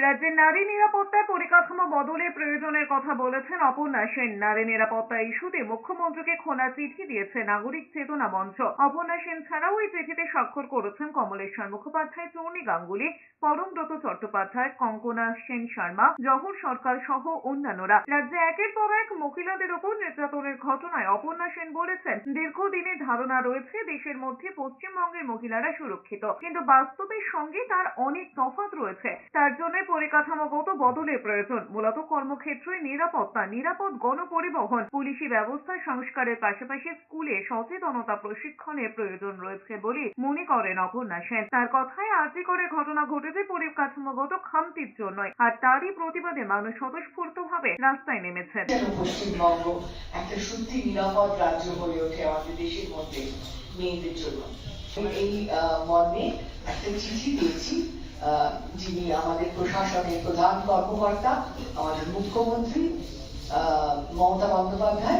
রাজ্যের নারী নিরাপত্তার পরিকাঠামো বদলের প্রয়োজনের কথা বলেছেন অপর্ণা সেন। নারী নিরাপত্তা ইস্যুতে মুখ্যমন্ত্রীকে খোলা চিঠি দিয়েছে নাগরিক চেতনা মঞ্চ। অপর্ণা সেন ছাড়াও এই চিঠিতে স্বাক্ষর করেছেন কমলেশ্বর মুখোপাধ্যায়, চূর্ণী গাঙ্গুলি, পরমব্রত চট্টোপাধ্যায়, কঙ্কনা সেন শর্মা, জহর সরকার সহ অন্যান্যরা। রাজ্যে একের পর এক মহিলাদের উপর নির্যাতনের ঘটনায় অপর্ণা সেন বলেছেন, দীর্ঘদিনের ধারণা রয়েছে দেশের মধ্যে পশ্চিমবঙ্গের মহিলারা সুরক্ষিত, কিন্তু বাস্তবের সঙ্গে তার অনেক তফাৎ রয়েছে। তার জন্য পরিকাঠামোগত বদলের প্রয়োজন। মূলত কর্মক্ষেত্রে নিরাপত্তা, নিরাপদ গণপরিবহন, পুলিশি ব্যবস্থা সংস্কারের পাশাপাশি স্কুলে সচেতনতা প্রশিক্ষণের প্রয়োজন রয়েছে বলে মনে করেন অপর্ণা সেন। তার কথায় আরজি করে ঘটনা ঘটেছে পরিকাঠামোগত খামতির জন্যই, আর তারই প্রতিবাদে মানুষ স্বতঃস্ফূর্তভাবে রাস্তায় নেমেছেন। পশ্চিমবঙ্গ একটা সত্যি নিরাপদ রাজ্য হয়ে ওঠে আমাদের দেশের মধ্যে মেয়েদের জন্য। এই মর্মে একটা চিঠি দিয়েছি যিনি আমাদের প্রশাসনের প্রধান কর্মকর্তা, আমাদের মুখ্যমন্ত্রী মমতা বন্দ্যোপাধ্যায়